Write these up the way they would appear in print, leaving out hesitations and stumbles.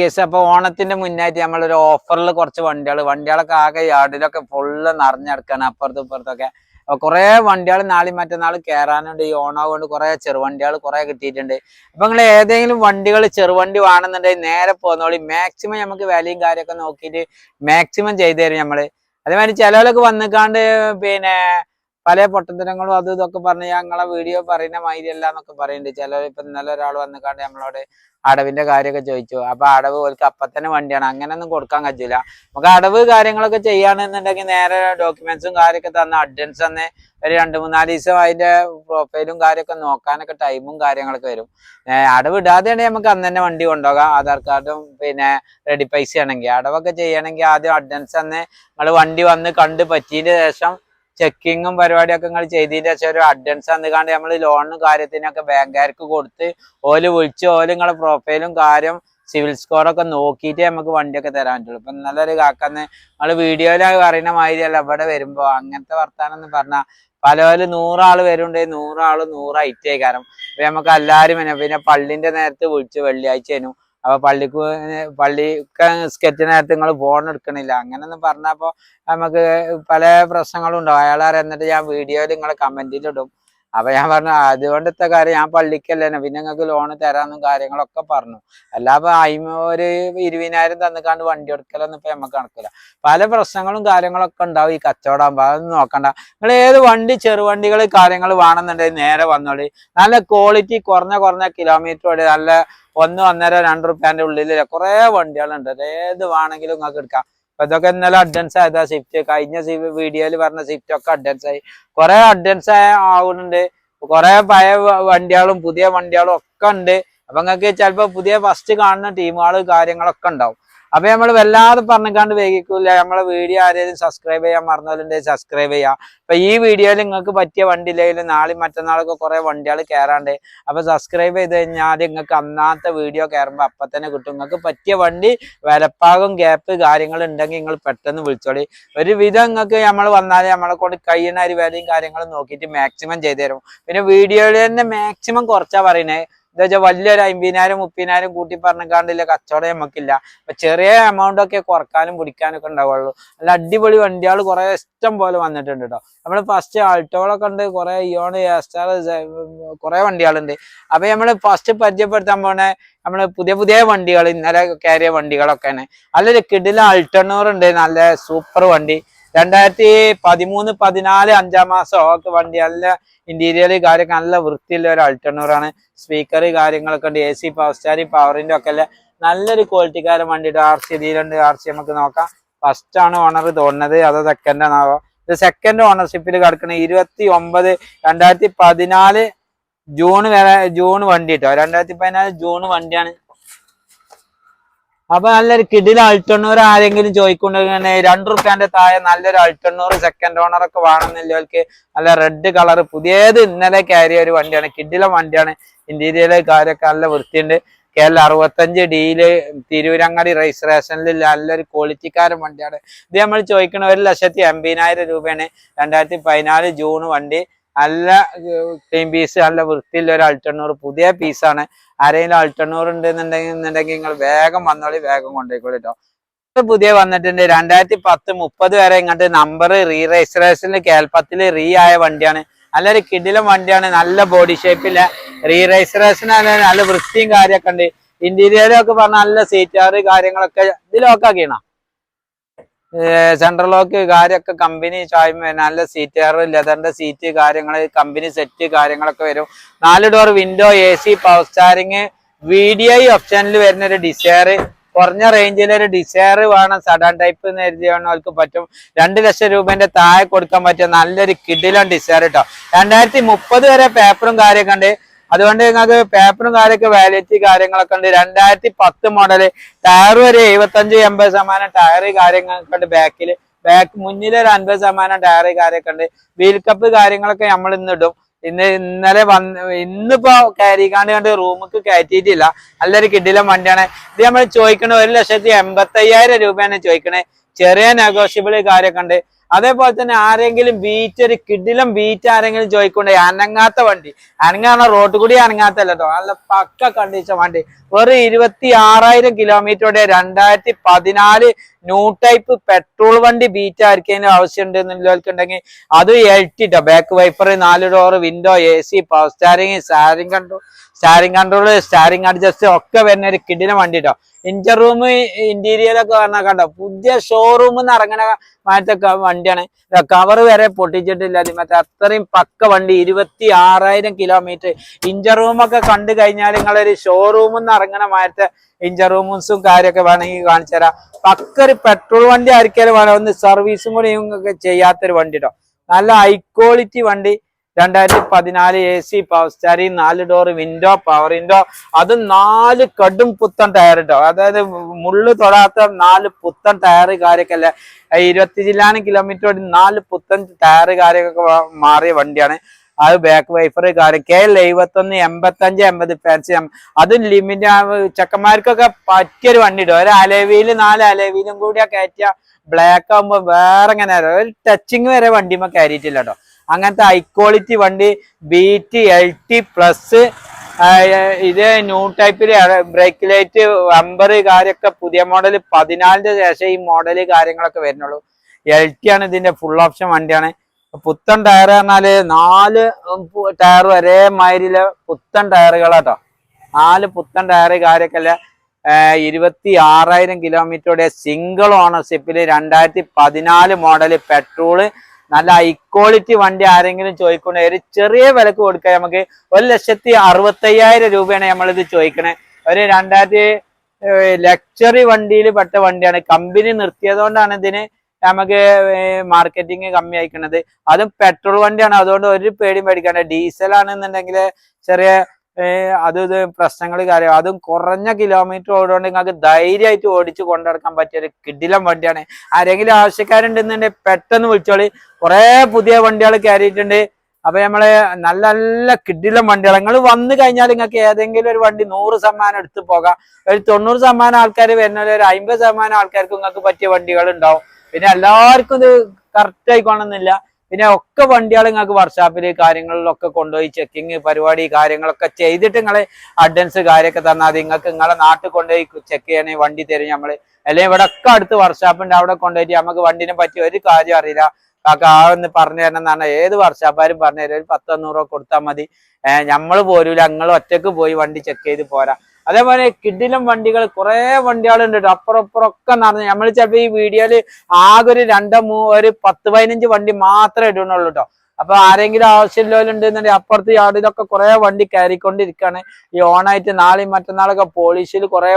Case അപ്പൊ ഓണത്തിന്റെ മുന്നായിട്ട് നമ്മളൊരു ഓഫറിൽ കുറച്ച് വണ്ടികളൊക്കെ ആകെ യാർഡിലൊക്കെ ഫുള്ള് നിറഞ്ഞെടുക്കാണ് അപ്പുറത്തും ഇപ്പുറത്തൊക്കെ. അപ്പൊ കുറെ വണ്ടികൾ നാളെയും മറ്റന്നാൾ കയറാനുണ്ട്. ഈ ഓണാവുകൊണ്ട് കുറെ ചെറുവണ്ടികൾ കുറെ കിട്ടിയിട്ടുണ്ട്. അപ്പൊ നിങ്ങൾ ഏതെങ്കിലും വണ്ടികൾ ചെറുവണ്ടി വേണമെന്നുണ്ടെങ്കിൽ നേരെ പോന്നോളി. മാക്സിമം നമുക്ക് വിലയും കാര്യമൊക്കെ നോക്കിയിട്ട് മാക്സിമം ചെയ്തു തരും നമ്മള്. അതേമാതിരി ചിലവരൊക്കെ വന്നിക്കാണ്ട് പിന്നെ പല പൊട്ടത്തരങ്ങളും അതും ഇതൊക്കെ പറഞ്ഞ് ഞങ്ങളെ വീഡിയോ പറയുന്ന മാതിരി അല്ല എന്നൊക്കെ പറയുന്നുണ്ട്. ചിലർ ഇപ്പൊ ഇന്നലെ ഒരാൾ വന്നിക്കാണ്ട് നമ്മളോട് അടവിന്റെ കാര്യമൊക്കെ ചോദിച്ചു. അപ്പൊ അടവ് ഓർക്ക് അപ്പത്തന്നെ വണ്ടിയാണ്, അങ്ങനെയൊന്നും കൊടുക്കാൻ കഴിയില്ല. നമുക്ക് അടവ് കാര്യങ്ങളൊക്കെ ചെയ്യുകയാണെന്നുണ്ടെങ്കിൽ നേരെ ഡോക്യുമെന്റ്സും കാര്യമൊക്കെ തന്ന അഡ്വാൻസ് തന്നെ ഒരു 2-3-4 ദിവസം അതിന്റെ പ്രൊഫൈലും കാര്യമൊക്കെ നോക്കാനൊക്കെ ടൈമും കാര്യങ്ങളൊക്കെ വരും. അടവ് ഇടാതെയാണെങ്കിൽ നമുക്ക് അന്ന് തന്നെ വണ്ടി കൊണ്ടുപോകാം. ആധാർ കാർഡും പിന്നെ റെഡി പൈസ ആണെങ്കിൽ. അടവൊക്കെ ചെയ്യണമെങ്കിൽ ആദ്യം അഡ്വാൻസ് തന്നെ നിങ്ങൾ വണ്ടി വന്ന് കണ്ട് പറ്റിയതിന്റെ ശേഷം ചെക്കിങ്ങും പരിപാടിയൊക്കെ നിങ്ങൾ ചെയ്തതിന്റെ ശേഷം ഒരു അഡ്വാൻസ് തന്നുകാണ്ട് നമ്മൾ ലോണിനും കാര്യത്തിനൊക്കെ ബാങ്കുകാർക്ക് കൊടുത്ത് ഓല് വിളിച്ച് ഓല് നിങ്ങളെ പ്രൊഫൈലും കാര്യം സിവിൽ സ്കോറൊക്കെ നോക്കിയിട്ട് നമുക്ക് വണ്ടിയൊക്കെ തരാൻ പറ്റുള്ളൂ. ഇപ്പൊ നല്ലൊരു കാക്കന്ന് നമ്മള് വീഡിയോയില് പറയുന്ന മാതിരിയല്ല ഇവിടെ വരുമ്പോ അങ്ങനത്തെ വർത്താനം എന്ന് പറഞ്ഞാൽ പലവരും 100 ആള് വരുന്നുണ്ടെങ്കിൽ 100 ആള് 100 ഐറ്റേ കാരണം. അപ്പൊ നമുക്ക് എല്ലാവരും പിന്നെ പള്ളിന്റെ നേരത്ത് വിളിച്ച് വെള്ളിയാഴ്ചനും അപ്പൊ പള്ളി സ്കെച്ച് നേരത്തെ നിങ്ങൾ ഫോൺ എടുക്കണില്ല അങ്ങനെയൊന്നും പറഞ്ഞപ്പോ നമുക്ക് പല പ്രശ്നങ്ങളും ഉണ്ടാവും. അയാളെ എന്നിട്ട് ഞാൻ വീഡിയോയിൽ നിങ്ങളെ കമന്റിൽ ഇടും. അപ്പൊ ഞാൻ പറഞ്ഞു അതുകൊണ്ടത്തെ കാര്യം ഞാൻ പള്ളിക്കല്ലേ പിന്നെ നിങ്ങൾക്ക് ലോണ് തരാന്നും കാര്യങ്ങളൊക്കെ പറഞ്ഞു. അല്ലാതെ ഒരു 20,000 തന്നിക്കാണ്ട് വണ്ടി എടുക്കലൊന്നും ഇപ്പൊ നമുക്ക് നടക്കില്ല. പല പ്രശ്നങ്ങളും കാര്യങ്ങളൊക്കെ ഉണ്ടാവും ഈ കച്ചവടം. അതൊന്നും നോക്കണ്ട. നിങ്ങൾ ഏത് വണ്ടി ചെറുവണ്ടികൾ കാര്യങ്ങൾ വേണമെന്നുണ്ടെങ്കിൽ നേരെ വന്നോളി. നല്ല ക്വാളിറ്റി കുറഞ്ഞ കിലോമീറ്റർ നല്ല 1-1.5-2 റുപ്യാന്റെ ഉള്ളിൽ കുറെ വണ്ടികളുണ്ട്. ഏത് വേണമെങ്കിലും നിങ്ങൾക്ക് എടുക്കാം. അപ്പൊ ഇതൊക്കെ ഇന്നലെ അഡ്വാൻസ് ആയതാ. സ്വിഫ്റ്റ് കഴിഞ്ഞ വീഡിയോയിൽ പറഞ്ഞ സ്വിഫ്റ്റ് ഒക്കെ അഡ്വാൻസ് ആയി. കുറെ അഡ്വാൻസ് ആവുന്നുണ്ട്. കുറെ പഴയ വണ്ടികളും പുതിയ വണ്ടികളും ഒക്കെ ഉണ്ട്. അപ്പൊ നിങ്ങൾക്ക് ചിലപ്പോ പുതിയ ഫസ്റ്റ് കാണുന്ന ടീമുകൾ കാര്യങ്ങളൊക്കെ ഉണ്ടാവും. അപ്പൊ നമ്മൾ വല്ലാതെ പറഞ്ഞിക്കാണ്ട് വൈകിക്കൂല. നമ്മളെ വീഡിയോ ആരെങ്കിലും സബ്സ്ക്രൈബ് ചെയ്യാൻ മറന്നവരുണ്ടെങ്കിൽ സബ്സ്ക്രൈബ് ചെയ്യാം. അപ്പൊ ഈ വീഡിയോയിൽ നിങ്ങൾക്ക് പറ്റിയ വണ്ടി ഇല്ലെങ്കിലും നാളെയും മറ്റന്നാളൊക്കെ കുറെ വണ്ടികൾ കയറാണ്ട്. അപ്പൊ സബ്സ്ക്രൈബ് ചെയ്ത് കഴിഞ്ഞാൽ നിങ്ങൾക്ക് അന്നാത്തെ വീഡിയോ കയറുമ്പോ അപ്പൊ തന്നെ കിട്ടും. നിങ്ങൾക്ക് പറ്റിയ വണ്ടി വിലപ്പാകും ഗ്യാപ്പ് കാര്യങ്ങൾ ഉണ്ടെങ്കിൽ നിങ്ങൾ പെട്ടെന്ന് വിളിച്ചോളി. ഒരു വിധം നിങ്ങൾക്ക് നമ്മൾ വന്നാലേ നമ്മളെ കൊണ്ട് കഴിയുന്ന ഒരു വിലയും കാര്യങ്ങളും നോക്കിയിട്ട് മാക്സിമം ചെയ്തു തരും. പിന്നെ വീഡിയോയിൽ തന്നെ മാക്സിമം കുറച്ചാ പറയുന്നത്. എന്താ വെച്ചാൽ വലിയൊരു 50,000-30,000 കൂട്ടി പറഞ്ഞാണ്ടില്ല കച്ചവടം നമുക്കില്ല. അപ്പൊ ചെറിയ എമൗണ്ട് ഒക്കെ കുറക്കാനും പിടിക്കാനും ഒക്കെ ഉണ്ടാവുള്ളൂ. നല്ല അടിപൊളി വണ്ടികൾ കുറെ ഇഷ്ടം പോലെ വന്നിട്ടുണ്ട് കേട്ടോ. നമ്മള് ഫസ്റ്റ് ആൾട്ടോകളൊക്കെ ഉണ്ട്, കുറെ ഇയോൺ എസ്റ്റാർ കുറെ വണ്ടികളുണ്ട്. അപ്പൊ നമ്മള് ഫസ്റ്റ് പരിചയപ്പെടുത്താൻ പോണേ നമ്മള് പുതിയ വണ്ടികൾ ഇന്നലെ കയറിയ വണ്ടികളൊക്കെയാണ്. നല്ലൊരു കിടില അൾട്ടർനൂർ ഉണ്ട്, നല്ല സൂപ്പർ വണ്ടി. 2013-14 5-ാം മാസം ഒക്കെ വണ്ടി. നല്ല ഇന്റീരിയർ കാര്യമൊക്കെ നല്ല വൃത്തിയുള്ള ഒരു അൾട്ടർനൂറാണ്. സ്പീക്കർ കാര്യങ്ങളൊക്കെ ഉണ്ട്, AC പവർ സ്റ്റാറിംഗ് പവറിന്റെ ഒക്കെ അല്ലേ നല്ലൊരു ക്വാളിറ്റിക്കാരൻ വണ്ടിയിട്ട്. RC ഇതിലുണ്ട്. RC നമുക്ക് നോക്കാം. ഫസ്റ്റ് ആണ് ഓണർ തോന്നുന്നത്, അതോ സെക്കൻഡ് ആണാവോ? ഇത് സെക്കൻഡ് ഓണർഷിപ്പിൽ കിടക്കുന്ന 29/2014 ജൂൺ വണ്ടി കേട്ടോ. 2014 ജൂൺ വണ്ടിയാണ്. അപ്പൊ നല്ലൊരു കിടില അൾട്ടർനൂർ ആരെങ്കിലും ചോദിക്കൊണ്ടിരിക്കണേ 2 റുപ്യാന്റെ താഴെ നല്ലൊരു അൾട്ടർനൂർ സെക്കൻഡ് ഓണർ ഒക്കെ വേണമെന്നില്ലവർക്ക് നല്ല റെഡ് കളർ പുതിയത് ഇന്നലെ കയറിയ ഒരു വണ്ടിയാണ്. കിടില വണ്ടിയാണ്. ഇന്റീരിയർ കാര്യമൊക്കെ നല്ല വൃത്തിയുണ്ട്. KL 65D തിരൂരങ്ങാടി രജിസ്ട്രേഷനിൽ നല്ലൊരു ക്വാളിറ്റിക്കാരൻ വണ്ടിയാണ്. ഇത് നമ്മൾ ചോദിക്കണ 1,80,000 രൂപയാണ്. 2014 ജൂൺ വണ്ടി. നല്ല ക്ലീൻ പീസ്, നല്ല വൃത്തിയുള്ള ഒരു അൾട്ടർനൂർ പുതിയ പീസാണ്. ആരെങ്കിലും അൾട്ടർനൂർ ഉണ്ടെന്നുണ്ടെങ്കിൽ നിങ്ങൾ വേഗം വന്നോളി, വേഗം കൊണ്ടുപോയിക്കോളി കേട്ടോ. പുതിയ വന്നിട്ടുണ്ട് 2010-30 വരെ ഇങ്ങോട്ട് നമ്പർ രജിസ്ട്രേഷനിൽ കേരളത്തിൽ ആയ വണ്ടിയാണ്. നല്ലൊരു കിടിലം വണ്ടിയാണ്. നല്ല ബോഡി ഷേപ്പില്ല രജിസ്ട്രേഷൻ നല്ല വൃത്തിയും കാര്യമൊക്കെ ഉണ്ട്. ഇന്റീരിയറൊക്കെ പറഞ്ഞാൽ നല്ല സീറ്റാറ് കാര്യങ്ങളൊക്കെ ഇതിലൊക്കെ ആക്കിയണം. സെൻട്രൽ ലോക്ക് കാര്യമൊക്കെ കമ്പനി നല്ല സീറ്റാറ് ലെതറിന്റെ സീറ്റ് കാര്യങ്ങൾ കമ്പനി സെറ്റ് കാര്യങ്ങളൊക്കെ വരും. 4 door window, AC power steering, VDI ഓപ്ഷനിൽ വരുന്ന ഒരു ഡിസയർ. കുറഞ്ഞ റേഞ്ചിൽ ഒരു ഡിസയർ വേണം, സഡൻ ടൈപ്പ് എന്ന് എഴുതിയവർക്ക് പറ്റും. 2 ലക്ഷം രൂപന്റെ താഴെ കൊടുക്കാൻ പറ്റിയ നല്ലൊരു കിടിലൻ ഡിസയർ കേട്ടോ. 2030 വരെ പേപ്പറും കാര്യമൊക്കെ ഉണ്ട്. അതുകൊണ്ട് നിങ്ങൾക്ക് പേപ്പറും കാര്യമൊക്കെ വാലിഡിറ്റി കാര്യങ്ങളൊക്കെ ഉണ്ട്. 2010 മോഡല്. ടയർ ഒരു 75-80% ടയർ കാര്യങ്ങളൊക്കെ ഉണ്ട്. ബാക്ക് മുന്നിൽ ഒരു 50% ടയർ കാര്യമൊക്കെ ഉണ്ട്. വീൽ കപ്പ് കാര്യങ്ങളൊക്കെ നമ്മൾ ഇന്നിടും. ഇന്നലെ ഇന്നിപ്പോ കയറിക്കാണ്ട് റൂമിക്ക് കയറ്റിയിട്ടില്ല. നല്ലൊരു കിടിലം വണ്ടിയാണ്. ഇത് നമ്മൾ ചോദിക്കണ 1,85,000 രൂപയാണ് ചോദിക്കണേ. ചെറിയ നെഗോഷ്യബിൾ കാര്യമൊക്കെ ഉണ്ട്. അതേപോലെ തന്നെ ആരെങ്കിലും ബീറ്റ് ഒരു കിടിലം ബീറ്റ് ആരെങ്കിലും ചോദിക്കൊണ്ടേ അനങ്ങാത്ത വണ്ടി, അനങ്ങാണ റോഡ് കൂടി അനങ്ങാത്തല്ല കേട്ടോ, നല്ല പക്ക കണ്ടീഷൻ വണ്ടി. വെറും 26,000 കിലോമീറ്ററുടെ 2014 ന്യൂ ടൈപ്പ് പെട്രോൾ വണ്ടി ബീറ്റ് ആയിരിക്കും ആവശ്യമുണ്ട് എന്നുള്ളവർക്കുണ്ടെങ്കിൽ അത് LT ട്ടോ. Back wiper, 4 door, window, AC, power steering, steering adjust ഒക്കെ വരുന്ന ഒരു കിടിലം വണ്ടി ട്ടോ. ഇഞ്ചർ റൂം ഇന്റീരിയലൊക്കെ പറഞ്ഞാൽ കണ്ടോ, പുതിയ ഷോറൂമിൽ നിന്ന് ഇറങ്ങണ മാറ്റൊക്കെ വണ്ടിയാണ്. കവർ വരെ പൊട്ടിച്ചിട്ടില്ല, മറ്റേ അത്രയും പക്ക വണ്ടി. 26,000 കിലോമീറ്റർ. ഇഞ്ചർ റൂമൊക്കെ കണ്ടു കഴിഞ്ഞാൽ നിങ്ങളൊരു ഷോറൂമിൽ നിന്ന് ഇറങ്ങണ മാറ്റത്തെ ഇഞ്ചർ റൂംസും കാര്യമൊക്കെ വേണമെങ്കിൽ കാണിച്ചു തരാം. പക്ക ഒരു പെട്രോൾ വണ്ടി ആയിരിക്കാലും വേണം, ഒന്ന് സർവീസും കൂടി ഒക്കെ ചെയ്യാത്തൊരു വണ്ടി കേട്ടോ. നല്ല ഹൈ ക്വാളിറ്റി വണ്ടി. 2014 AC, power steering, 4 door, window, power window, അത് 4 കടും പുത്തൻ ടയർ കേട്ടോ. അതായത് മുള്ളു തൊടാത്ത 4 പുത്തൻ ടയർ കാര്യമൊക്കെ അല്ലേ. 25 കിലോമീറ്റർ 4 പുത്തൻ ടയർ കാര്യമൊക്കെ മാറിയ വണ്ടിയാണ്. അത് ബാക്ക് വൈഫർ കാര്യം KL 71 85 80 ഫാൻസി. അതും ലിമിറ്റ് ചെക്കന്മാർക്കൊക്കെ പറ്റിയൊരു വണ്ടി ഇടും. ഒരു അലവിയില് 4 അലവിയിലും കൂടി കയറ്റിയ ബ്ലാക്ക് ആകുമ്പോ വേറെ ഇങ്ങനെ ഒരു ടച്ചിങ് വരെ വണ്ടിമ്മ കയറിയിട്ടില്ല കേട്ടോ. അങ്ങനത്തെ ഹൈ ക്വാളിറ്റി വണ്ടി. Beat LT plus. ഇത് ന്യൂ ടൈപ്പില് ബ്രേക്ക് ലൈറ്റ്, ബമ്പർ കാര്യമൊക്കെ പുതിയ മോഡൽ 14 ശേഷം ഈ മോഡല് കാര്യങ്ങളൊക്കെ വരുന്നുള്ളൂ. LT ആണ് ഇതിന്റെ ഫുൾ ഓപ്ഷൻ വണ്ടിയാണ്. പുത്തൻ ടയർ പറഞ്ഞാല് 4 ടയർ ഒരേ മാതിരിയിലെ പുത്തൻ ടയറുകളാട്ടോ. 4 പുത്തൻ ടയർ കാര്യമൊക്കെ അല്ല. 26,000 കിലോമീറ്ററുടെ സിംഗിൾ ഓണർഷിപ്പില് 2014 മോഡല് പെട്രോള്. നല്ല ഹൈ ക്വാളിറ്റി വണ്ടി ആരെങ്കിലും ചോദിക്കണേ ഒരു ചെറിയ വിലക്ക് കൊടുക്കുക. നമുക്ക് 1,65,000 രൂപയാണ് നമ്മളിത് ചോദിക്കണേ. ഒരു 2000 ലക്ഷറി വണ്ടിയിൽ പെട്ട വണ്ടിയാണ്. കമ്പനി നിർത്തിയതുകൊണ്ടാണ് ഇതിന് നമുക്ക് മാർക്കറ്റിങ് കമ്മി അയക്കണത്. അതും പെട്രോൾ വണ്ടിയാണ്, അതുകൊണ്ട് ഒരു പേടിയും പേടിക്കാണ്ട്. ഡീസൽ ആണെന്നുണ്ടെങ്കിൽ ചെറിയ ഇത് പ്രശ്നങ്ങൾ കാര്യം. അതും കുറഞ്ഞ കിലോമീറ്റർ ഓടുകൊണ്ട് നിങ്ങൾക്ക് ധൈര്യമായിട്ട് ഓടിച്ച് കൊണ്ടുനടക്കാൻ പറ്റിയ ഒരു കിടിലം വണ്ടിയാണ്. ആരെങ്കിലും ആവശ്യക്കാരുണ്ടെന്നുണ്ടെങ്കിൽ പെട്ടെന്ന് വിളിച്ചോളി. കുറെ പുതിയ വണ്ടികൾ കയറിയിട്ടുണ്ട്. അപ്പൊ നമ്മള് നല്ല നല്ല കിടിലം വണ്ടികൾ. നിങ്ങൾ വന്നു കഴിഞ്ഞാൽ നിങ്ങൾക്ക് ഏതെങ്കിലും ഒരു വണ്ടി 100% എടുത്ത് പോകാം. ഒരു 90% ആൾക്കാർ വരുന്നത്, ഒരു 50% ആൾക്കാർക്ക് നിങ്ങൾക്ക് പറ്റിയ വണ്ടികൾ ഉണ്ടാവും. പിന്നെ എല്ലാവർക്കും ഇത് കറക്റ്റ് ആയിക്കോണമെന്നില്ല. പിന്നെ ഒക്കെ വണ്ടികൾ നിങ്ങൾക്ക് വർക്ക്ഷോപ്പിൽ കാര്യങ്ങളിലൊക്കെ കൊണ്ടുപോയി ചെക്കിങ് പരിപാടി കാര്യങ്ങളൊക്കെ ചെയ്തിട്ട് നിങ്ങള് അഡ്വാൻസ് കാര്യമൊക്കെ തന്നാൽ മതി. നിങ്ങൾക്ക് നിങ്ങളെ നാട്ടിൽ കൊണ്ടുപോയി ചെക്ക് ചെയ്യണേ വണ്ടി തരും നമ്മള്. അല്ലെങ്കിൽ ഇവിടെ ഒക്കെ അടുത്ത് വർക്ക്ഷോപ്പുണ്ട്, അവിടെ കൊണ്ടുപോയിട്ട് നമുക്ക് വണ്ടിനെ പറ്റി ഒരു കാര്യം അറിയില്ല, കാക്ക ഒന്ന് പറഞ്ഞു തരണം എന്നാണ് ഏത് വർക്ക്ഷോപ്പുകാരും പറഞ്ഞു തരും. ഒരു 10-100 കൊടുത്താൽ മതി. നമ്മള് പോരൂല, നിങ്ങൾ ഒറ്റക്ക് പോയി വണ്ടി ചെക്ക് ചെയ്ത് പോരാ. അതേപോലെ കിടിലം വണ്ടികൾ കുറെ വണ്ടികളുണ്ട് കേട്ടോ. അപ്പുറമൊക്കെ നടന്ന് നമ്മൾ ചിലപ്പോ ഈ വീഡിയോയില് ആകെ ഒരു 10-15 വണ്ടി മാത്രമേ ഇടുന്നുള്ളൂ കേട്ടോ. അപ്പൊ ആരെങ്കിലും ആവശ്യമില്ലോലുണ്ടെന്നുണ്ടെങ്കിൽ അപ്പുറത്ത് യാർഡിലൊക്കെ കുറെ വണ്ടി കയറിക്കൊണ്ടിരിക്കുകയാണ്. ഈ ഓണായിട്ട് നാളെയും മറ്റന്നാളൊക്കെ പോളിഷിൽ കുറെ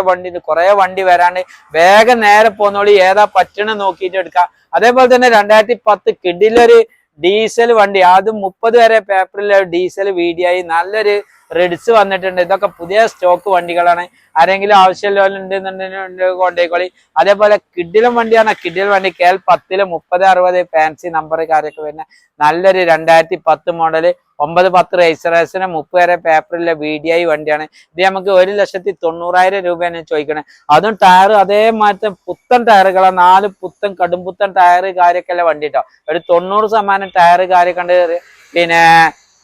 വണ്ടി വരാണ്ട്. വേഗം നേരെ പോന്നോളി, ഏതാ പറ്റണ നോക്കിയിട്ട് എടുക്കാം. അതേപോലെ തന്നെ 2010 കിടിലൊരു ഡീസൽ വണ്ടി, അതും 30 വരെ പേപ്പറിൽ ഡീസൽ VDI നല്ലൊരു റെഡ്സ് വന്നിട്ടുണ്ട്. ഇതൊക്കെ പുതിയ സ്റ്റോക്ക് വണ്ടികളാണ്. ആരെങ്കിലും ആവശ്യമുണ്ടെന്നുണ്ടെങ്കിൽ കൊണ്ടേക്കോളി. അതേപോലെ കിടിലം വണ്ടിയാണ്. കിടിലം വണ്ടി KL 10 3060 ഫാൻസി നമ്പർ കാര്യമൊക്കെ വരുന്ന നല്ലൊരു 2010 മോഡല് 910 രജിസ്ട്രേഷന് 30 വരെ പേപ്പറിലെ VDI വണ്ടിയാണ്. ഇത് നമുക്ക് 1,90,000 രൂപയാണ് ചോദിക്കണേ. അതും ടയർ അതേമാറ്റം പുത്തൻ ടയറുകളാണ്. 4 പുത്തൻ കടുംപുത്തൻ ടയർ കാര്യമൊക്കെ വണ്ടി കേട്ടോ. ഒരു 90% ടയർ കാര്യമൊക്കെ ഉണ്ട്. പിന്നെ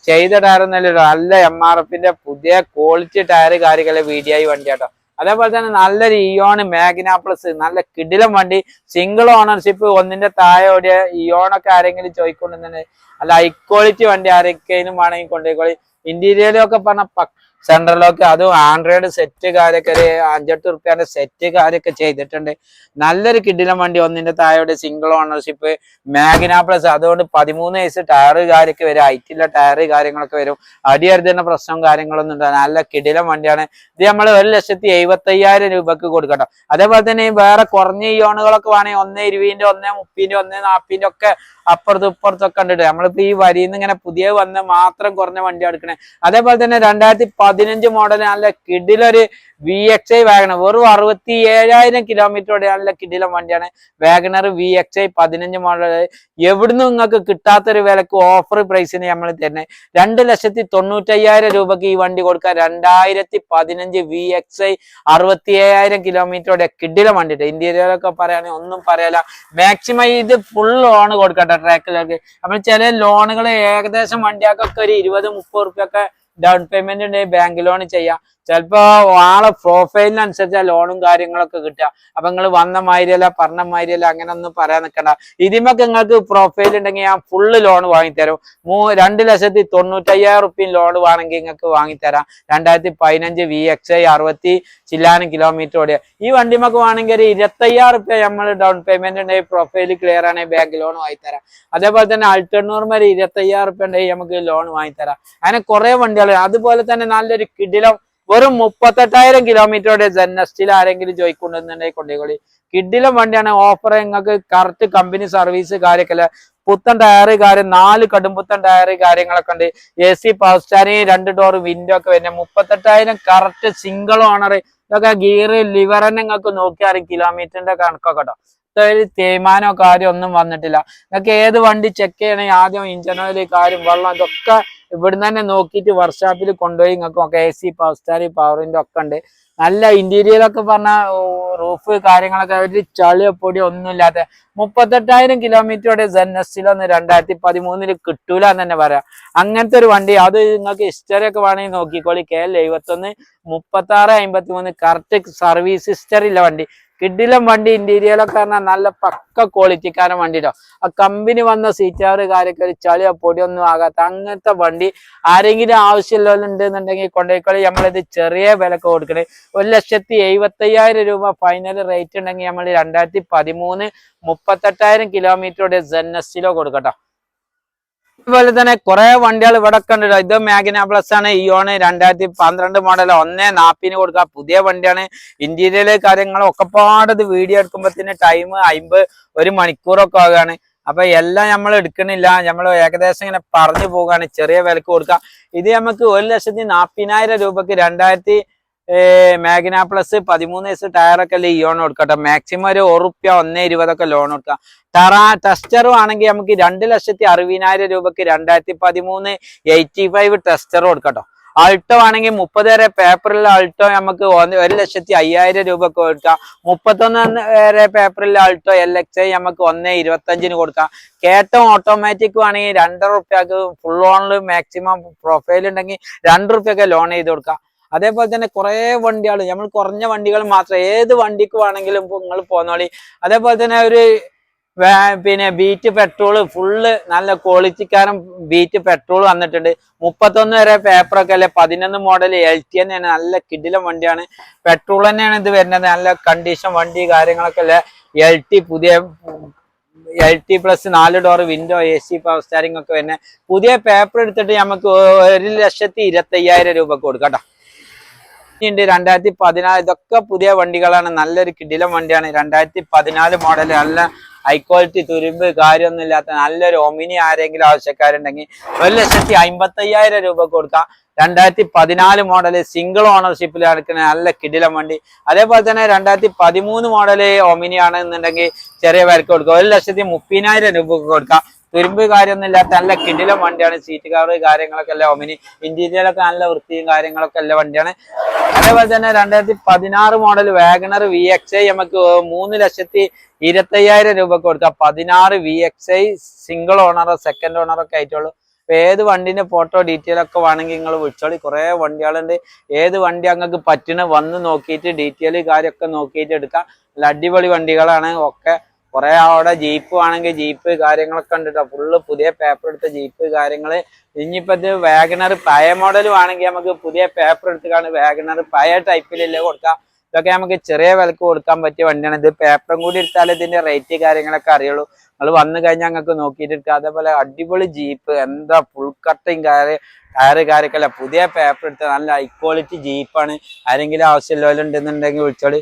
ചെയ്ത ടയർ എന്നല്ലോ, നല്ല MRFന്റെ പുതിയ ക്വാളിറ്റി ടയർ കാര്യമൊക്കെ VDI വണ്ടി കേട്ടോ. അതേപോലെ തന്നെ നല്ലൊരു ഇയോൺ മാഗ്ന പ്ലസ്, നല്ല കിടിലം വണ്ടി. സിംഗിൾ ഓണർഷിപ്പ്, ഒന്നിന്റെ താഴെ ഓടിയ ഇയോണൊക്കെ ആരെങ്കിലും ചോദിക്കൊണ്ടെന്നുണ്ടെങ്കിൽ നല്ല ഹൈ ക്വാളിറ്റി വണ്ടി ആരെങ്കിലും വേണമെങ്കിൽ കൊണ്ടുപോയിക്കോളി. ഇന്റീരിയലൊക്കെ പറഞ്ഞ സെൻട്രലൊക്കെ, അതും ആൻഡ്രോയിഡ് സെറ്റ് കാര്യമൊക്കെ ഒരു 5-8 റുപ്യാന്റെ സെറ്റ് കാര്യമൊക്കെ ചെയ്തിട്ടുണ്ട്. നല്ലൊരു കിടിലം വണ്ടി, ഒന്നിന്റെ താഴെ സിംഗിൾ ഓണർഷിപ്പ് മാഗ്ന പ്ലസ്. അതുകൊണ്ട് 13 വയസ്സ് ടയർ കാര്യമൊക്കെ വരും, ഹൈറ്റുള്ള ടയർ കാര്യങ്ങളൊക്കെ വരും. അടിയറുതുന്ന പ്രശ്നം കാര്യങ്ങളൊന്നും ഉണ്ടാകും. നല്ല കിടിലം വണ്ടിയാണ്. ഇത് നമ്മൾ 1,75,000 രൂപക്ക് കൊടുക്കട്ടോ. അതേപോലെ തന്നെ വേറെ കുറഞ്ഞ ഇയോണുകളൊക്കെ വേണമെങ്കിൽ 1,20, 1,30, 1,40 ഒക്കെ അപ്പുറത്തും ഇപ്പുറത്തൊക്കെ ഉണ്ടിട്ട്. നമ്മളിപ്പോ ഈ വരിയിൽ നിന്ന് ഇങ്ങനെ പുതിയ വന്ന് മാത്രം കുറഞ്ഞ വണ്ടി എടുക്കണേ. അതേപോലെ തന്നെ 2010 15 മോഡൽ നല്ല കിടിലൊരു VXi വാഗണർ വെറും 67,000 കിലോമീറ്ററോടെ നല്ല കിടിലം വണ്ടിയാണ് വാഗണർ VXi 15 മോഡൽ. എവിടുന്നും നിങ്ങൾക്ക് കിട്ടാത്തൊരു വിലക്ക് ഓഫർ പ്രൈസിന് നമ്മൾ തരുന്നത് 2,95,000 രൂപക്ക് ഈ വണ്ടി കൊടുക്കുക. 2015 VXi 67,000 കിലോമീറ്ററോടെ കിടിലം വണ്ടിട്ട്. ഇന്ത്യയിലൊക്കെ പറയുകയാണെങ്കിൽ ഒന്നും പറയാല. മാക്സിമം ഇത് ഫുൾ ലോൺ കൊടുക്കട്ടെ ട്രാക്കിലൊക്കെ. നമ്മൾ ചില ലോണുകൾ ഏകദേശം വണ്ടിയാക്കൊക്കെ ഒരു 20-30 റുപ്യൊക്കെ ഡൗൺ പേയ്മെന്റ് ഉണ്ടെങ്കിൽ ബാങ്ക് ലോൺ ചെയ്യാം. ചിലപ്പോ ആളെ പ്രൊഫൈലിനനുസരിച്ച് ലോണും കാര്യങ്ങളൊക്കെ കിട്ടുക. അപ്പൊ നിങ്ങൾ വന്ന മാതിരിയല്ല പറഞ്ഞ മാതിരിയല്ല അങ്ങനെ ഒന്നും പറയാൻ നിൽക്കണ്ട. ഇതിമൊക്കെ നിങ്ങൾക്ക് പ്രൊഫൈൽ ഉണ്ടെങ്കിൽ ഞാൻ ഫുള്ള് ലോൺ വാങ്ങിത്തരും. 2,95,000 റുപ്യ ലോൺ വേണമെങ്കിൽ നിങ്ങൾക്ക് വാങ്ങിത്തരാം. 2015 VXi 60 ചില്ലാനും കിലോമീറ്റർ ഓടിയ ഈ വണ്ടിമൊക്കെ വേണമെങ്കിൽ ഒരു 25,000 റുപ്യ നമ്മൾ ഡൗൺ പേയ്മെന്റ് ഉണ്ടെങ്കിൽ പ്രൊഫൈൽ ക്ലിയർ ആണെങ്കിൽ ബാങ്ക് ലോൺ വാങ്ങിത്തരാം. അതേപോലെ തന്നെ അൾട്ടർനൂർ വരെ 25,000 റുപ്യ ഉണ്ടെങ്കിൽ നമുക്ക് ലോൺ വാങ്ങിത്തരാം. അങ്ങനെ കുറെ വണ്ടികൾ. അതുപോലെ തന്നെ നല്ലൊരു കിടിലം വെറും 38,000 കിലോമീറ്ററോടെ ജെന്നസ്റ്റിൽ ആരെങ്കിലും ചോദിക്കൊണ്ടുണ്ടെന്നുണ്ടെങ്കിൽ കൊണ്ടുപോയി. കിഡിലും വണ്ടിയാണ്. ഓഫർ നിങ്ങൾക്ക് കറക്റ്റ് കമ്പനി സർവീസ് കാര്യമൊക്കെ പുത്തൻ ടയറ് കാര്യം 4 കടുംപുത്തൻ ടയറ് കാര്യങ്ങളൊക്കെ ഉണ്ട്. AC power steering 2 door window ഒക്കെ വരുന്നത് 38,000 കറക്റ്റ് സിംഗിൾ ഓണർ. ഇതൊക്കെ ഗിയർ ലിവർ തന്നെ നിങ്ങൾക്ക് നോക്കിയാൽ കിലോമീറ്ററിന്റെ കണക്കൊക്കെ കേട്ടോ. തേയ്മാനോ കാര്യം ഒന്നും വന്നിട്ടില്ല. നിങ്ങൾക്ക് ഏത് വണ്ടി ചെക്ക് ചെയ്യണമെങ്കിൽ ആദ്യം ഇഞ്ചിൻ ഓയിൽ കാര്യം വെള്ളം ഇതൊക്കെ ഇവിടുന്ന് തന്നെ നോക്കിയിട്ട് വർക്ക്ഷോപ്പിൽ കൊണ്ടുപോയി നിങ്ങൾക്ക് ഒക്കെ AC പവർ സ്റ്റാരി പവറിന്റെ ഒക്കെ ഉണ്ട്. നല്ല ഇന്റീരിയലൊക്കെ പറഞ്ഞ റൂഫ് കാര്യങ്ങളൊക്കെ ഒരു ചളിയോ പൊടിയോ ഒന്നും ഇല്ലാത്ത 38,000 കിലോമീറ്ററോടെ ജെന്നസ്റ്റിലൊന്ന് 2013 കിട്ടൂല എന്ന് തന്നെ പറയാം. അങ്ങനത്തെ ഒരു വണ്ടി. അത് നിങ്ങൾക്ക് ഹിസ്റ്ററി ഒക്കെ വേണമെങ്കിൽ നോക്കിക്കോളി. KL 71 3653 കറക്റ്റ് സർവീസ് ഹിസ്റ്ററി ഉള്ള വണ്ടി. കിഡിലും വണ്ടി. ഇന്റീരിയലൊക്കെ പറഞ്ഞാൽ നല്ല പക്ക ക്വാളിറ്റിക്കാരൻ വണ്ടിട്ടോ. ആ കമ്പനി വന്ന സീറ്റാറ് കാര്യമൊക്കെ ഒരു ചളിയോ പൊടിയൊന്നും ആകാത്ത അങ്ങനത്തെ വണ്ടി ആരെങ്കിലും ആവശ്യമുണ്ടെന്നുണ്ടെങ്കിൽ കൊണ്ടുപോയിക്കോളി. നമ്മളിത് ചെറിയ വിലക്ക് കൊടുക്കണേ. 1,70,75,000 രൂപ ഫൈനൽ റേറ്റ് ഉണ്ടെങ്കിൽ നമ്മൾ 2013 38,000 കിലോമീറ്ററുടെ ജെന്നസ്റ്റിലോ കൊടുക്കട്ടോ. അതുപോലെ തന്നെ കുറെ വണ്ടികൾ ഇവിടെ കണ്ടിട്ടോ. ഇത് മാഗ്ന പ്ലസ് ആണ്. ഇയോണ് 2012 മോഡൽ 1,40 കൊടുക്കുക. പുതിയ വണ്ടിയാണ്. ഇന്റീരിയല് കാര്യങ്ങളും ഒക്കെ പാടത് വീഡിയോ എടുക്കുമ്പോഴത്തേന് ടൈം 1 മണിക്കൂറൊക്കെ ആകുകയാണ്. അപ്പൊ എല്ലാം നമ്മൾ എടുക്കണില്ല. നമ്മൾ ഏകദേശം ഇങ്ങനെ പറഞ്ഞു പോവുകയാണ്. ചെറിയ വിലക്ക് കൊടുക്കുക. ഇത് നമുക്ക് 1,40,000 രൂപക്ക് മാഗ്ന പ്ലസ് 13 ടയറൊക്കെ അല്ലേ ഇയോൺ കൊടുക്കട്ടെ. മാക്സിമം ഒരു ₹1 1,20 ലോൺ കൊടുക്കുക. ടെസ്റ്ററും ആണെങ്കിൽ നമുക്ക് 2,60,000 രൂപക്ക് 2013 85 ടെസ്റ്റർ കൊടുക്കട്ടോ. അൾട്ടോ ആണെങ്കിൽ 30 വരെ പേപ്പറിലെ അൾട്ടോ നമുക്ക് 1,05,000 രൂപക്ക് കൊടുക്കാം. 31 വരെ പേപ്പറിലെ അൾട്ടോ LXi നമുക്ക് 1,25 കൊടുക്കാം. കേട്ടോ ഓട്ടോമാറ്റിക് ആണെങ്കിൽ 2 റുപ്യക്ക് ഫുൾ ഓണിൽ മാക്സിമം പ്രൊഫൈൽ ഉണ്ടെങ്കിൽ 2 റുപ്യൊക്കെ ലോൺ ചെയ്ത് കൊടുക്കാം. അതേപോലെ തന്നെ കുറെ വണ്ടികൾ നമ്മൾ കുറഞ്ഞ വണ്ടികൾ മാത്രം ഏത് വണ്ടിക്ക് വേണമെങ്കിലും നിങ്ങൾ പോന്നോളി. അതേപോലെ തന്നെ ഒരു ബീറ്റ് പെട്രോൾ ഫുള്ള് നല്ല ക്വാളിറ്റിക്കാരൻ ബീറ്റ് പെട്രോൾ വന്നിട്ടുണ്ട്. 31 വരെ പേപ്പറൊക്കെ അല്ലെ. 11 മോഡൽ LT തന്നെയാണ്. നല്ല കിടിലം വണ്ടിയാണ്. പെട്രോൾ തന്നെയാണ് ഇത് വരുന്നത്. നല്ല കണ്ടീഷൻ വണ്ടി കാര്യങ്ങളൊക്കെ അല്ലെ. LT പുതിയ LT plus 4 door window AC power steering ഒക്കെ വരുന്നത്. പുതിയ പേപ്പർ എടുത്തിട്ട് നമുക്ക് 1,25,000 രൂപക്ക് കൊടുക്കാം കേട്ടോ. 2014 ഇതൊക്കെ പുതിയ വണ്ടികളാണ്. നല്ലൊരു കിടിലം വണ്ടിയാണ്. 2014 മോഡൽ നല്ല ഹൈ ക്വാളിറ്റി തുരുമ്പ് കാര്യമൊന്നും ഇല്ലാത്ത നല്ലൊരു ഒമിനി ആരെങ്കിലും ആവശ്യക്കാരുണ്ടെങ്കിൽ 1,55,000 രൂപക്ക് കൊടുക്കാം. 2014 മോഡൽ സിംഗിൾ ഓണർഷിപ്പിൽ നടക്കുന്ന നല്ല കിടിലം വണ്ടി. അതേപോലെ തന്നെ 2013 മോഡൽ ഒമിനി ആണെന്നുണ്ടെങ്കിൽ ചെറിയ വിലക്ക് കൊടുക്കാം. 1,30,000 രൂപക്ക് കൊടുക്കാം. തുരുമ്പ് കാര്യമൊന്നും ഇല്ലാത്ത നല്ല കിടിലം വണ്ടിയാണ്. സീറ്റ് കവർ കാര്യങ്ങളൊക്കെ അല്ല ഒമിനി. ഇന്റീരിയലൊക്കെ നല്ല വൃത്തിയും കാര്യങ്ങളൊക്കെ അല്ല വണ്ടിയാണ്. അതേപോലെ തന്നെ 2016 മോഡൽ വാഗണർ VXi നമുക്ക് 3,25,000 രൂപക്ക് കൊടുക്കാം. 16 VXi സിംഗിൾ ഓണറോ സെക്കൻഡ് ഓണറോ ഒക്കെ ആയിട്ടുള്ളൂ. ഏത് വണ്ടിന്റെ ഫോട്ടോ ഡീറ്റെയിൽ ഒക്കെ വേണമെങ്കിൽ നിങ്ങൾ വിളിച്ചോളി. കുറെ വണ്ടികളുണ്ട്. ഏത് വണ്ടി അങ്ങക്ക് പറ്റണ വന്ന് നോക്കിയിട്ട് ഡീറ്റെയിൽ കാര്യമൊക്കെ നോക്കിയിട്ട് എടുക്കാം. നല്ല അടിപൊളി വണ്ടികളാണ് ഒക്കെ. കുറെ അവിടെ ജീപ്പ് ആണെങ്കിൽ ജീപ്പ് കാര്യങ്ങളൊക്കെ ഉണ്ട് കേട്ടോ. ഫുള്ള് പുതിയ പേപ്പർ എടുത്ത ജീപ്പ് കാര്യങ്ങള്. ഇനിയിപ്പോ ഇത് വാഗണർ പഴയ മോഡൽ ആണെങ്കിൽ നമുക്ക് പുതിയ പേപ്പർ എടുത്തിട്ടാണ് വാഗണർ പഴയ ടൈപ്പിലല്ലേ കൊടുക്കാം. ഇതൊക്കെ നമുക്ക് ചെറിയ വിലക്ക് കൊടുക്കാൻ പറ്റിയ വണ്ടിയാണ്. ഇത് പേപ്പറും കൂടി എടുത്താൽ ഇതിന്റെ റേറ്റ് കാര്യങ്ങളൊക്കെ അറിയുള്ളൂ. നിങ്ങൾ വന്നു കഴിഞ്ഞാൽ ഞങ്ങൾക്ക് നോക്കിയിട്ട് എടുക്കാം. അതേപോലെ അടിപൊളി ജീപ്പ് എന്താ ഫുൾ കട്ടിങ് ടയറ് കാര്യമൊക്കെ പുതിയ പേപ്പർ എടുത്ത നല്ല ഹൈ ക്വാളിറ്റി ജീപ്പാണ്. ആരെങ്കിലും ആവശ്യമുള്ളവരുണ്ടെന്നുണ്ടെങ്കിൽ വിളിച്ചോളി.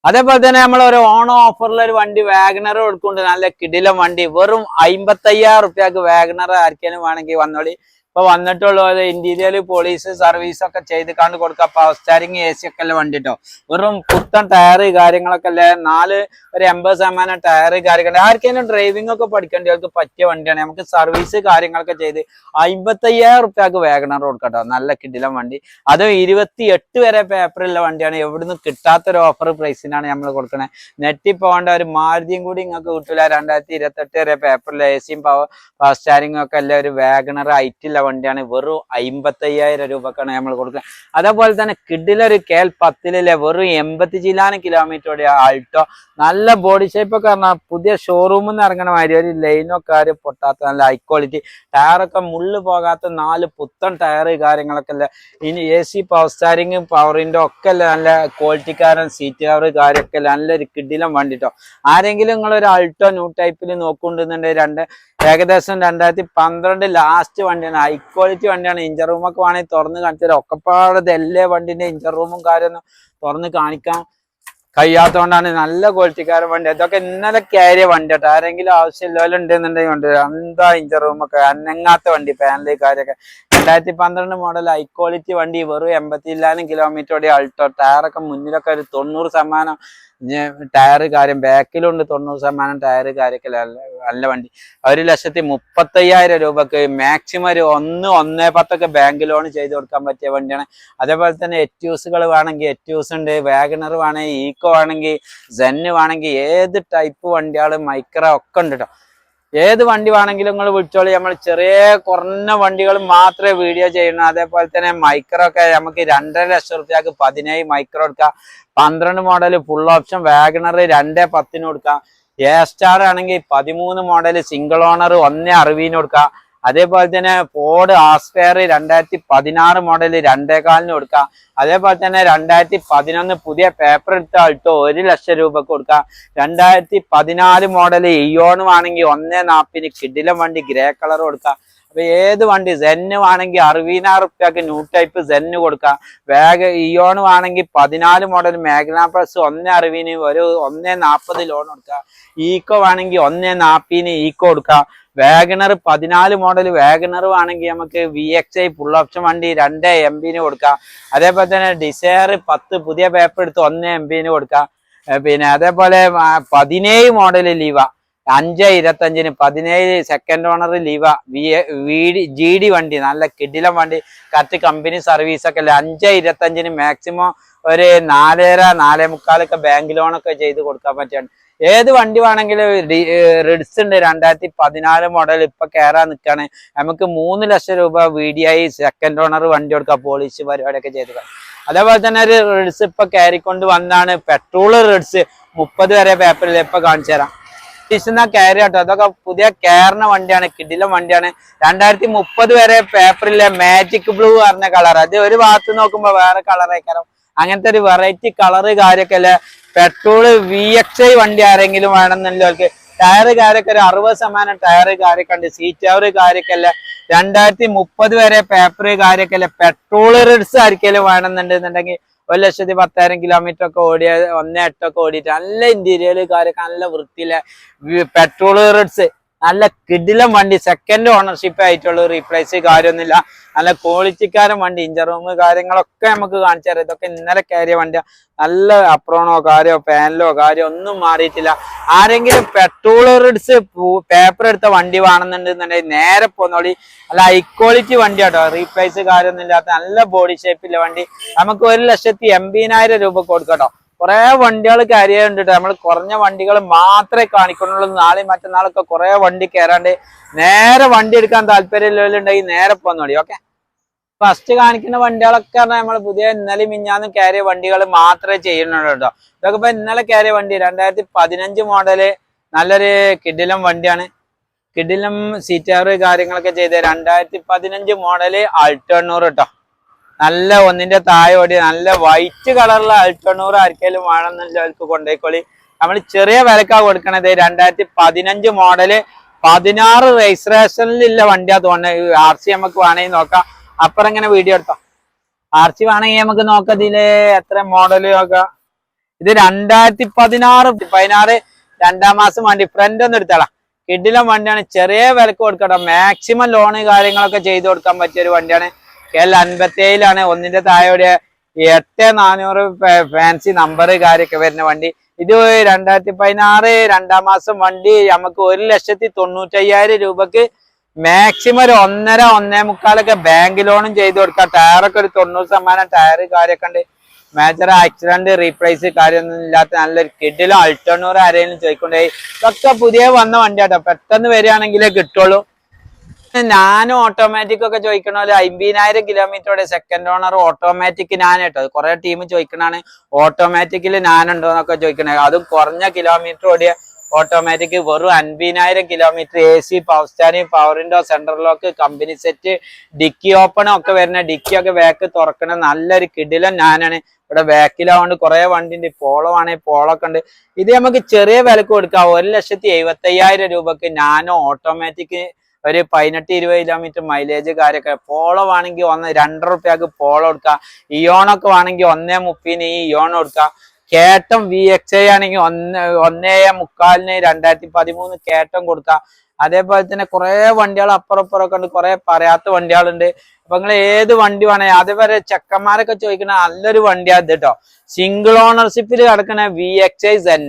അതേപോലെ തന്നെ നമ്മൾ ഒരു ഓണം ഓഫറിൽ ഒരു വണ്ടി വാഗണർ കൊടുക്കുന്നുണ്ട്. നല്ല കിടിലം വണ്ടി. വെറും 55,000 റുപ്യക്ക് വാഗണർ ആർക്കേലും വേണമെങ്കിൽ വന്നോളി. ഇപ്പൊ വന്നിട്ടുള്ളൂ. ഇന്റീരിയർ പോലീസ് സർവീസ് ഒക്കെ ചെയ്ത് കണ്ട് കൊടുക്കുക. പവർ സ്റ്റാരിങ് AC ഒക്കെ അല്ലേ വണ്ടി കേട്ടോ. വെറും പുത്തൻ ടയറ് കാര്യങ്ങളൊക്കെ അല്ലേ. ഒരു 80% ടയറ് കാര്യങ്ങൾ. ആർക്കെങ്കിലും ഡ്രൈവിംഗ് ഒക്കെ പഠിക്കേണ്ടവർക്ക് പറ്റിയ വണ്ടിയാണ്. നമുക്ക് സർവീസ് കാര്യങ്ങളൊക്കെ ചെയ്ത് 55,000 റുപ്യക്ക് വാഗണർ കൊടുക്കട്ടോ. നല്ല കിടിലൻ വണ്ടി. അതും 28 വരെ പേപ്പറുള്ള വണ്ടിയാണ്. എവിടുന്ന് കിട്ടാത്തൊരു ഓഫർ പ്രൈസിനാണ് നമ്മൾ കൊടുക്കണേ. നെറ്റി പോകേണ്ട ഒരു മാരുതിയും കൂടി നിങ്ങൾക്ക് കിട്ടില്ല. 2028 വരെ പേപ്പറിൽ AC പവർ സ്റ്റാരിങ് ഒക്കെ അല്ല. ഒരു വാഗണർ ഐറ്റില്ല വണ്ടിയാണ്. വെറും 55,000 രൂപക്കാണ് നമ്മൾ കൊടുക്കുന്നത്. അതേപോലെ തന്നെ കിഡിലൊരു KL 10 വെറും 80 ചില്ലാനും കിലോമീറ്റർ ആൾട്ടോ. നല്ല ബോഡി ഷേപ്പ് ഒക്കെ പറഞ്ഞാൽ പുതിയ ഷോറൂമിൽ നിന്ന് ഇറങ്ങണ മാതിരി ഒരു ലൈനൊക്കെ പൊട്ടാത്ത നല്ല ഹൈ ക്വാളിറ്റി ടയറൊക്കെ മുള്ളു പോകാത്ത 4 പുത്തൻ ടയറ് കാര്യങ്ങളൊക്കെ അല്ലേ. ഇനി AC പവർ സ്റ്റാരിങ് പവറിന്റെ ഒക്കെ അല്ലേ. നല്ല ക്വാളിറ്റിക്കാരൻ സീറ്റ് കവർ കാര്യമൊക്കെ അല്ലേ. നല്ലൊരു കിഡിലം വണ്ടിട്ടോ. ആരെങ്കിലും നിങ്ങളൊരു ആൾട്ടോ ന്യൂ ടൈപ്പിൽ നോക്കുന്നുണ്ടെന്നുണ്ടെങ്കിൽ ഏകദേശം 2012 ലാസ്റ്റ് വണ്ടിയാണ്. ഹൈ ക്വാളിറ്റി വണ്ടിയാണ്. ഇഞ്ചർ റൂമൊക്കെ വേണമെങ്കിൽ തുറന്ന് കാണിച്ചു തരാം. ഒക്കെപ്പാടത് എല്ലാ വണ്ടിന്റെ ഇഞ്ചർ റൂമും കാര്യമൊന്നും തുറന്ന് കാണിക്കാൻ കഴിയാത്തതുകൊണ്ടാണ്. നല്ല ക്വാളിറ്റിക്കാരൻ വണ്ടി. അതൊക്കെ ഇന്നലെ കയറിയ വണ്ടി കേട്ടോ. ആരെങ്കിലും ആവശ്യമില്ല ഉണ്ടെന്നുണ്ടെങ്കിൽ എന്താ ഇഞ്ചർ റൂമൊക്കെ അനങ്ങാത്ത വണ്ടി. പാനല് കാര്യമൊക്കെ 2012 മോഡൽ ഹൈ ക്വാളിറ്റി വണ്ടി. വെറും 80,000 കിലോമീറ്റർ അൾട്ടോ. ടയറൊക്കെ മുന്നിലൊക്കെ ഒരു 90% ടയറ് കാര്യം. ബാക്കിലുണ്ട് 90% ടയറ് കാര്യമൊക്കെ നല്ല വണ്ടി. 1,35,000 രൂപക്ക് മാക്സിമം ഒരു 1,10 ബാങ്ക് ലോൺ ചെയ്ത് കൊടുക്കാൻ പറ്റിയ വണ്ടിയാണ്. അതേപോലെ തന്നെ എറ്റ്യൂസുകൾ വേണമെങ്കിൽ എറ്റ്യൂസ് ഉണ്ട്. വാഗണർ വേണമെങ്കിൽ ഈക്കോ വേണമെങ്കിൽ സെന്ന് വേണമെങ്കിൽ ഏത് ടൈപ്പ് വണ്ടികൾ മൈക്ര ഒക്കെ ഉണ്ട് കേട്ടോ. ഏത് വണ്ടി വേണമെങ്കിലും നിങ്ങൾ വിളിച്ചോളി. നമ്മൾ ചെറിയ കുറഞ്ഞ വണ്ടികൾ മാത്രമേ വീഡിയോ ചെയ്യുന്നു. അതേപോലെ തന്നെ മൈക്രോ ഒക്കെ നമുക്ക് 2.5 ലക്ഷം റുപ്യക്ക് 17 മൈക്രോ കൊടുക്കാം. 12 മോഡൽ ഫുൾ ഓപ്ഷൻ വാഗണർ 2.10 കൊടുക്കാം. സ്റ്റാർ ആണെങ്കിൽ 13 മോഡൽ സിംഗിൾ ഓണർ 1.60 കൊടുക്കാം. അതേപോലെ തന്നെ ഫോർഡ് ആസ്പെയർ 2016 മോഡൽ 2.25 കൊടുക്കാം. അതേപോലെ തന്നെ 2011 പുതിയ പേപ്പർ എടുത്ത ആൾട്ടോ 1 ലക്ഷം രൂപക്ക് കൊടുക്കാം. 2014 മോഡൽ ഇയോൺ ആണെങ്കിൽ 1.40 കിഡിലം വണ്ടി ഗ്രേ കളർ കൊടുക്കാം. അപ്പൊ ഏത് വണ്ടി സെന്ന് ആണെങ്കിൽ 60,000 റുപ്യക്ക് ന്യൂ ടൈപ്പ് സെന്ന് കൊടുക്കാം. ഇയോൺ ആണെങ്കിൽ 14 മോഡൽ മാഗ്ന പ്ലസ് 1.60 ഒരു 1.40 ലോൺ കൊടുക്കാം. ഈക്കോ ആണെങ്കിൽ 1.40 ഈക്കോ കൊടുക്കാം. വാഗണർ 14 മോഡൽ വാഗണർ ആണെങ്കിൽ നമുക്ക് VXI ഫുൾ ഓപ്ഷൻ വണ്ടി 2 MB കൊടുക്കാം. അതേപോലെ തന്നെ ഡിസയർ 10 പുതിയ പേപ്പർ എടുത്ത് 1 MB കൊടുക്കാം. പിന്നെ അതേപോലെ 17 മോഡൽ ലീവ 5.25 17 സെക്കൻഡ് ഓണർ ലീവ GD വണ്ടി നല്ല കിടിലം വണ്ടി. കറക്റ്റ് കമ്പനി സർവീസ് ഒക്കെ അല്ലേ. 5.25 മാക്സിമം ഒരു 4.5 ബാങ്ക് ലോണൊക്കെ ചെയ്ത് കൊടുക്കാൻ പറ്റിയാണ്. ഏത് വണ്ടി വേണമെങ്കിലും റിഡ്സ് ഉണ്ട് 2014 മോഡൽ ഇപ്പൊ കയറാൻ നിൽക്കാണ്. നമുക്ക് 3 ലക്ഷം രൂപ VDI സെക്കൻഡ് ഓണർ വണ്ടി കൊടുക്കാം. പോളിഷ് പരിപാടിയൊക്കെ ചെയ്ത്. അതേപോലെ തന്നെ ഒരു റിഡ്സ് ഇപ്പൊ കയറിക്കൊണ്ട് വന്നാണ്. പെട്രോൾ റിഡ്സ് 30 വരെ പേപ്പറിൽ ഇപ്പൊ കാണിച്ചു തരാം. കയറി കേട്ടോ. അതൊക്കെ പുതിയ കയറുന്ന വണ്ടിയാണ്. കിടിലം വണ്ടിയാണ്. 2030 വരെ പേപ്പറിലെ മാജിക് ബ്ലൂ പറഞ്ഞ കളർ. അത് ഒരു ഭാഗത്ത് നോക്കുമ്പോ വേറെ കളറേക്കാരം. അങ്ങനത്തെ ഒരു വെറൈറ്റി കളറ് കാര്യമൊക്കെ അല്ലേ. പെട്രോള് VXI വണ്ടി ആരെങ്കിലും വേണമെന്നുള്ളവർക്ക് ടയറ് കാര്യമൊക്കെ ഒരു 60% ടയറ് കാര്യമൊക്കെ ഉണ്ട്. സീറ്റ് കവർ കാര്യമൊക്കെ അല്ലേ. 2030 വരെ പേപ്പർ കാര്യമൊക്കെ അല്ലേ. പെട്രോൾ റിഡ്സ് ആയിരിക്കും വേണമെന്നുണ്ടെന്നുണ്ടെങ്കിൽ 1,10,000 കിലോമീറ്റർ ഒക്കെ ഓടിയ 1.8 ഒക്കെ ഓടിയിട്ട് നല്ല ഇന്റീരിയർ കാര്യമൊക്കെ നല്ല വൃത്തിയിലെ പെട്രോൾ റിഡ്സ് നല്ല കിടിലം വണ്ടി. സെക്കൻഡ് ഓണർഷിപ്പ് ആയിട്ടുള്ള റീപ്ലേസ് കാര്യമൊന്നുമില്ല. നല്ല ക്വാളിറ്റിക്കാരൻ വണ്ടി. ഇഞ്ചർ റൂം കാര്യങ്ങളൊക്കെ നമുക്ക് കാണിച്ചു തരാം. ഇതൊക്കെ ഇന്നലെ കയറിയ വണ്ടിയാ. നല്ല അപ്രോണോ കാര്യമോ പാനലോ കാര്യമോ ഒന്നും മാറിയിട്ടില്ല. ആരെങ്കിലും പെട്രോൾ റിഡ്സ് പേപ്പർ എടുത്ത വണ്ടി വേണമെന്നുണ്ടെന്നുണ്ടെങ്കിൽ നേരെ പോന്നോളി. നല്ല ഹൈ ക്വാളിറ്റി വണ്ടിയാട്ടോ. റീപ്ലേസ് കാര്യമൊന്നും ഇല്ലാത്ത നല്ല ബോഡി ഷേപ്പിലെ വണ്ടി. നമുക്ക് 1,80,000 രൂപ കൊടുക്കട്ടോ. കുറെ വണ്ടികൾ കയറിയുണ്ട്. നമ്മൾ കുറഞ്ഞ വണ്ടികൾ മാത്രമേ കാണിക്കുന്നുള്ളൂ. നാളെയും മറ്റന്നാളൊക്കെ കുറെ വണ്ടി കയറാണ്ട്. നേരെ വണ്ടി എടുക്കാൻ താല്പര്യമുണ്ടെങ്കിൽ നേരെ പോന്നോളി. ഓക്കെ. ഫസ്റ്റ് കാണിക്കുന്ന വണ്ടികളൊക്കെ പറഞ്ഞാൽ നമ്മൾ പുതിയ ഇന്നലെ മിഞ്ഞാന്നും കയറിയ വണ്ടികൾ മാത്രമേ ചെയ്യുന്നുള്ളൂ കേട്ടോ. ഇതൊക്കെ ഇപ്പൊ ഇന്നലെ കയറിയ വണ്ടി 2015 മോഡല് നല്ലൊരു കിടിലം വണ്ടിയാണ്. കിടിലം സീറ്റാറ് കാര്യങ്ങളൊക്കെ ചെയ്ത 2015 മോഡല് ആൾട്ടോണ്ണൂറ് കേട്ടോ. നല്ല ഒന്നിന്റെ താഴെ ഓടി നല്ല വൈറ്റ് കളറുള്ള ആൾട്ടോണ്ണൂറ് ആർക്കെങ്കിലും വേണമെന്നുള്ളവർക്ക് കൊണ്ടേക്കോളി. നമ്മൾ ചെറിയ വിലക്കാ കൊടുക്കണത്. 2015 മോഡല് 16 രജിസ്ട്രേഷനിലുള്ള വണ്ടിയാ തോന്നുന്നത്. RC നമുക്ക് വേണമെങ്കിൽ നോക്കാം. അപ്പുറം ഇങ്ങനെ വീഡിയോ എടുത്തോ. RC വേണമെങ്കിൽ നമുക്ക് നോക്കാം. ഇതില് എത്ര മോഡല് നോക്കാം. ഇത് 2016 2 മാസം വണ്ടി. ഫ്രണ്ട് ഒന്ന് എടുത്താളാ. കിടിലം വണ്ടിയാണ്. ചെറിയ വിലക്ക് കൊടുക്കട്ടോ, മാക്സിമം ലോണ് കാര്യങ്ങളൊക്കെ ചെയ്തു കൊടുക്കാൻ പറ്റിയ ഒരു വണ്ടിയാണ്. KL57 ഒന്നിന്റെ താഴെ 8400 ഫാൻസി നമ്പർ കാര്യമൊക്കെ വരുന്ന വണ്ടി. ഇത് 2016 2-ാം മാസം വണ്ടി. നമുക്ക് 1,95,000 രൂപക്ക് മാക്സിമം ഒരു 1.5-1.25 ബാങ്ക് ലോണും ചെയ്ത് കൊടുക്കാം. ടയറൊക്കെ ഒരു 90% ടയർ കാര്യമൊക്കെ ഉണ്ട്. മേജർ ആക്സിഡന്റ് റീപ്ലേസ് കാര്യമൊന്നും ഇല്ലാത്ത നല്ലൊരു കിഡിലും അൾട്ടോണൂർ ആരെങ്കിലും ചോദിക്കൊണ്ടേ. ഇതൊക്കെ പുതിയ വന്ന വണ്ടിയാട്ടോ, പെട്ടെന്ന് വരികയാണെങ്കിലേ കിട്ടുള്ളൂ. നാനോ ഓട്ടോമാറ്റിക് ഒക്കെ ചോദിക്കണ പോലെ 50,000 കിലോമീറ്ററുടെ സെക്കൻഡ് ഓണർ ഓട്ടോമാറ്റിക് നാൻ കേട്ടോ. കുറെ ടീം ചോദിക്കണാണ് ഓട്ടോമാറ്റിക്കിൽ നാനുണ്ടോ എന്നൊക്കെ ചോദിക്കണേ. അതും കുറഞ്ഞ കിലോമീറ്റർ ഓടിയ ഓട്ടോമാറ്റിക് വെറും 50,000 kilometre. AC, power standing, power window, central lock, company set, dickey open ഒക്കെ വരുന്ന, ഡിക്കി ഒക്കെ ബാക്ക് തുറക്കണ നല്ലൊരു കിടിലൻ നാനാണ്. ഇവിടെ ബാക്കിലാവുകൊണ്ട് കുറെ വണ്ടി ഉണ്ട്. പോളോ ആണെങ്കിൽ പോളോ ഒക്കെ ഉണ്ട്. ഇത് നമുക്ക് ചെറിയ വിലക്ക് കൊടുക്കാം. 1,75,000 രൂപക്ക് നാനോ ഓട്ടോമാറ്റിക്, ഒരു 18-20 കിലോമീറ്റർ മൈലേജ് കാര്യമൊക്കെ. പോളോ വേണമെങ്കിൽ 2 റുപ്യക്ക് പോളോ കൊടുക്കാം. ഇയോണൊക്കെ വേണമെങ്കിൽ 1.30 ഈ ഇയോൺ കൊടുക്കാം. കേട്ടം VXI ആണെങ്കിൽ 1.25 2013 കേട്ടം കൊടുക്കാം. അതേപോലെ തന്നെ കുറെ വണ്ടികൾ അപ്പുറപ്പുറമൊക്കെ ഉണ്ട്. കുറെ പറയാത്ത വണ്ടികളുണ്ട്. അപ്പൊ നിങ്ങൾ ഏത് വണ്ടി വേണേ, അതേപോലെ ചെക്കന്മാരൊക്കെ ചോദിക്കുന്ന നല്ലൊരു വണ്ടിയാണ് ഇത് കേട്ടോ. സിംഗിൾ ഓണർഷിപ്പിൽ കിടക്കുന്ന VXI Zen,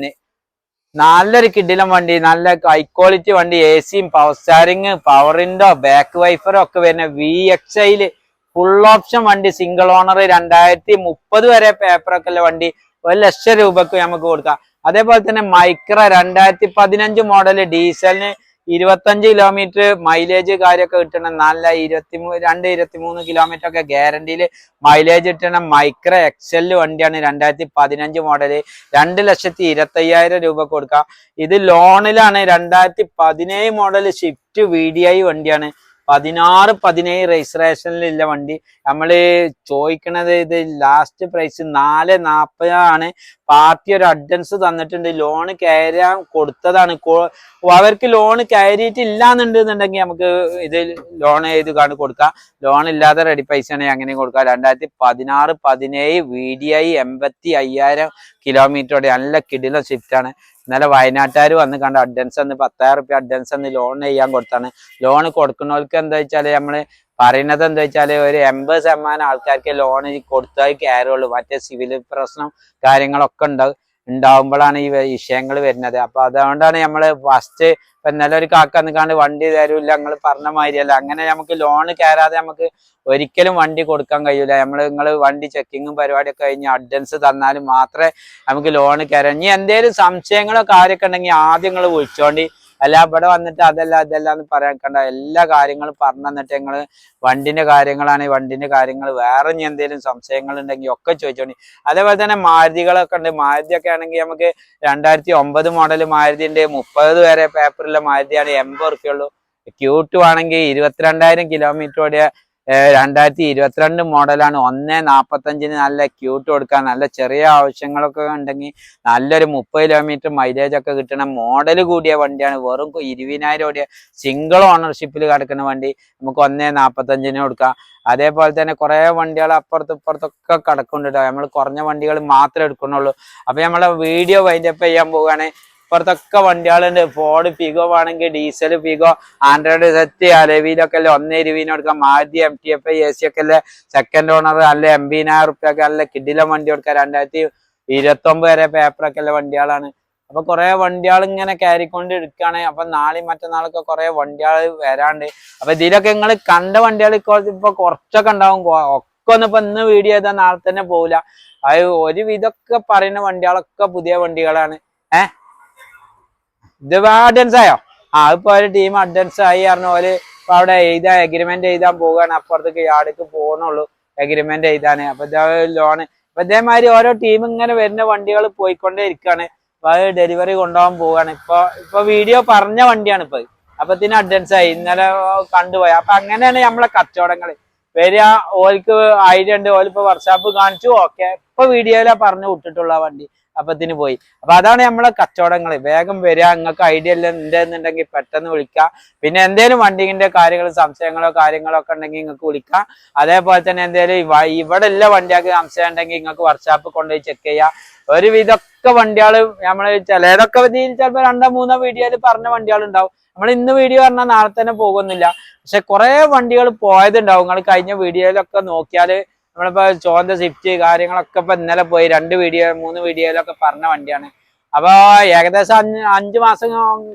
നല്ലൊരു കിടിലം വണ്ടി, നല്ല ഹൈ ക്വാളിറ്റി വണ്ടി. ACയും power steering, power window, back വൈഫറും ഒക്കെ വരുന്ന VXIയില് ഫുൾ ഓപ്ഷൻ വണ്ടി. സിംഗിൾ ഓണർ 2030 വരെ പേപ്പറൊക്കെ ഉള്ള വണ്ടി. 1,00,000 രൂപക്ക് നമുക്ക് കൊടുക്കാം. അതേപോലെ തന്നെ മൈക്ര 2015 മോഡൽ ഡീസലിന് 25 കിലോമീറ്റർ മൈലേജ് കാര്യമൊക്കെ കിട്ടണം. നല്ല 22-23 കിലോമീറ്റർ ഒക്കെ ഗ്യാരണ്ടിയില് മൈലേജ് കിട്ടണം. മൈക്ര XL വണ്ടിയാണ്, 2015 മോഡല്. 2,25,000 രൂപ കൊടുക്കാം. ഇത് ലോണിലാണ്. 2017 മോഡൽ സ്വിഫ്റ്റ് VDI വണ്ടിയാണ്. 16-17 രജിസ്ട്രേഷനിലുള്ള വണ്ടി. നമ്മള് ചോദിക്കണത് ഇത് ലാസ്റ്റ് പ്രൈസ് 4.40 ആണ്. പാർട്ടി ഒരു അഡ്വാൻസ് തന്നിട്ടുണ്ട്. ലോണ് കയറാൻ കൊടുത്തതാണ്. അവർക്ക് ലോണ് കയറിയിട്ടില്ല എന്നുണ്ടെന്നുണ്ടെങ്കിൽ നമുക്ക് ഇത് ലോൺ ചെയ്ത് കാണി കൊടുക്കാം. ലോൺ ഇല്ലാതെ റെഡി പൈസ ആണെങ്കിൽ അങ്ങനെ കൊടുക്കാം. 2016-17 VDI 85,000 കിലോമീറ്ററോടെ നല്ല കിടിലം സ്വിഫ്റ്റ് ആണ്. ഇന്നലെ വയനാട്ടുകാർ വന്ന് കണ്ട അഡ്വാൻസ് അന്ന് 10,000 റുപ്യ അഡ്വാൻസ് അന്ന് ലോൺ ചെയ്യാൻ കൊടുത്താണ്. ലോൺ കൊടുക്കുന്നവർക്ക് എന്താ വെച്ചാല് നമ്മള് പറയുന്നത് എന്താ വെച്ചാല് ഒരു 80% ആൾക്കാർക്ക് ലോൺ കൊടുത്താൽ കയറുള്ളൂ. മറ്റേ സിവിൽ പ്രശ്നം കാര്യങ്ങളൊക്കെ ഉണ്ടാവുമ്പോഴാണ് ഈ വിഷയങ്ങൾ വരുന്നത്. അപ്പൊ അതുകൊണ്ടാണ് നമ്മള് ഫസ്റ്റ് ഇപ്പൊ ഇന്നലെ ഒരു കാക്ക നിൽക്കാണ്ട് വണ്ടി തരൂല്ല നിങ്ങൾ പറഞ്ഞ മാതിരിയല്ല. അങ്ങനെ നമുക്ക് ലോൺ കയറാതെ നമുക്ക് ഒരിക്കലും വണ്ടി കൊടുക്കാൻ കഴിയൂല. നിങ്ങൾ വണ്ടി ചെക്കിങ്ങും പരിപാടിയൊക്കെ കഴിഞ്ഞ് അഡ്വാൻസ് തന്നാൽ മാത്രമേ നമുക്ക് ലോൺ കയറാം. ഇനി എന്തെങ്കിലും സംശയങ്ങളോ കാര്യമൊക്കെ ഉണ്ടെങ്കിൽ ആദ്യം നിങ്ങൾ വിളിച്ചോണ്ടി. അല്ല ഇവിടെ വന്നിട്ട് അതല്ല എന്ന് പറയാൻ കണ്ട. എല്ലാ കാര്യങ്ങളും പറഞ്ഞു തന്നിട്ട് നിങ്ങൾ വണ്ടിന്റെ കാര്യങ്ങളാണ്, വണ്ടിന്റെ കാര്യങ്ങൾ വേറെ ഇനി എന്തെങ്കിലും സംശയങ്ങൾ ഉണ്ടെങ്കിൽ ഒക്കെ ചോദിച്ചോണ്ടി. അതേപോലെ തന്നെ മാരുതികളൊക്കെ ഉണ്ട്. മാരുതിയൊക്കെ ആണെങ്കിൽ നമുക്ക് 2009 മോഡൽ മാരുതി ഉണ്ട്. 30 വരെ പേപ്പറുള്ള മാരുതിയാണ്. 80 റുപ്യ ഉള്ളൂ. Q2 ആണെങ്കിൽ 22,000 കിലോമീറ്റർ ഓടിയ 2022 മോഡലാണ്. 1.45 നല്ല Q2 കൊടുക്കാൻ. നല്ല ചെറിയ ആവശ്യങ്ങളൊക്കെ ഉണ്ടെങ്കിൽ നല്ലൊരു 30 കിലോമീറ്റർ മൈലേജ് ഒക്കെ കിട്ടണം. മോഡൽ കൂടിയ വണ്ടിയാണ്. വെറും 20,000 ഓടിയ സിംഗിൾ ഓണർഷിപ്പിൽ കിടക്കുന്ന വണ്ടി നമുക്ക് 1.45 കൊടുക്കാം. അതേപോലെ തന്നെ കുറെ വണ്ടികൾ അപ്പുറത്തും ഇപ്പുറത്തൊക്കെ കിടക്കുന്നുണ്ട്. നമ്മൾ കുറഞ്ഞ വണ്ടികൾ മാത്രമേ എടുക്കുന്നുള്ളൂ. അപ്പൊ നമ്മളെ വീഡിയോ വൈൻഡപ്പ് ചെയ്യാൻ പോവുകയാണ്. ഇപ്പുറത്തൊക്കെ വണ്ടികളുണ്ട്. ഫോർഡ് ഫിഗോ ആണെങ്കിൽ ഡീസൽ ഫിഗോ, ആൻഡ്രോയിഡ് സെറ്റ്, അലവിയിലൊക്കെ അല്ലേ 1.20 കൊടുക്കാം. മാരുതി MTF AC ഒക്കെ അല്ലേ സെക്കൻഡ് ഓണർ അല്ലെ 80,000 റുപ്യൊക്കെ അല്ലെ കിടിലം വണ്ടി കൊടുക്കാം. 2029 വരെ പേപ്പറൊക്കെ ഉള്ള വണ്ടികളാണ്. അപ്പൊ കുറെ വണ്ടികൾ ഇങ്ങനെ കയറിക്കൊണ്ട് എടുക്കുകയാണ്. അപ്പൊ നാളെയും മറ്റന്നാളൊക്കെ കുറെ വണ്ടികൾ വരാണ്ട്. അപ്പൊ ഇതിലൊക്കെ നിങ്ങൾ കണ്ട വണ്ടികൾ ഇപ്പൊ കുറച്ചൊക്കെ ഉണ്ടാവും. ഒക്കെ ഒന്നും ഇപ്പൊ ഇന്ന് വീഡിയോ ചെയ്താൽ നാളെ തന്നെ പോവില്ല. അത് ഒരുവിധമൊക്കെ പറയുന്ന വണ്ടികളൊക്കെ പുതിയ വണ്ടികളാണ്. ഇത് അഡ്വാൻസ് ആയോ? ഇപ്പൊ ഒരു ടീം അഡ്വാൻസ് ആയി പറഞ്ഞ പോലെ ഇപ്പൊ അവിടെ എഗ്രിമെന്റ് എഴുതാൻ പോവുകയാണ്. അപ്പുറത്തേക്ക് യാർഡിക്ക് പോകണുള്ളൂ എഗ്രിമെന്റ് എഴുതാന്. അപ്പൊ ലോണ് അപ്പൊ ഇതേമാതിരി ഓരോ ടീം ഇങ്ങനെ വരുന്ന വണ്ടികൾ പോയിക്കൊണ്ടേ ഇരിക്കുകയാണ്. അപ്പൊ അത് ഡെലിവറി കൊണ്ടുപോകാൻ പോവുകയാണ്. ഇപ്പൊ വീഡിയോ പറഞ്ഞ വണ്ടിയാണ് ഇപ്പൊ. അപ്പൊ ഇതിന് അഡ്വാൻസ് ആയി ഇന്നലെ കണ്ടുപോയി. അപ്പൊ അങ്ങനെയാണ് നമ്മളെ കച്ചവടങ്ങൾ വരിക. ഓൽക്ക് ഐഡിയ ഉണ്ട്. ഓലിപ്പോ വർക്ക്ഷോപ്പ് കാണിച്ചു. ഓക്കെ ഇപ്പൊ വീഡിയോയിലാ പറഞ്ഞു വിട്ടിട്ടുള്ള വണ്ടി. അപ്പത്തിന് പോയി. അപ്പൊ അതാണ് നമ്മളെ കച്ചവടങ്ങൾ. വേഗം വരിക, നിങ്ങൾക്ക് ഐഡിയ എല്ലാം ഉണ്ടെന്നുണ്ടെങ്കിൽ പെട്ടെന്ന് വിളിക്കുക. പിന്നെ എന്തേലും വണ്ടിന്റെ കാര്യങ്ങൾ സംശയങ്ങളോ കാര്യങ്ങളോ ഒക്കെ ഉണ്ടെങ്കിൽ നിങ്ങൾക്ക് വിളിക്കാം. അതേപോലെ തന്നെ എന്തേലും ഇവിടെ എല്ലാ വണ്ടിയൊക്കെ സംശയം ഉണ്ടെങ്കിൽ നിങ്ങൾക്ക് വർക്ക്ഷോപ്പ് കൊണ്ടുപോയി ചെക്ക് ചെയ്യാം. ഒരുവിധമൊക്കെ വണ്ടികൾ നമ്മൾ ചിലതൊക്കെ ചിലപ്പോൾ 2-3 വീഡിയോയിൽ പറഞ്ഞ വണ്ടികൾ ഉണ്ടാവും. നമ്മൾ ഇന്ന് വീഡിയോ പറഞ്ഞാൽ നാളെ തന്നെ പോകുന്നില്ല. പക്ഷെ കുറെ വണ്ടികൾ പോയതുണ്ടാവും. നിങ്ങൾ കഴിഞ്ഞ വീഡിയോയിലൊക്കെ നോക്കിയാല് നമ്മളിപ്പോ ചോന്ത സ്വിഫ്റ്റ് കാര്യങ്ങളൊക്കെ ഇപ്പൊ ഇന്നലെ പോയി 2 വീഡിയോ 3 വീഡിയോയിലൊക്കെ പറഞ്ഞ വണ്ടിയാണ്. അപ്പൊ ഏകദേശം 5 മാസം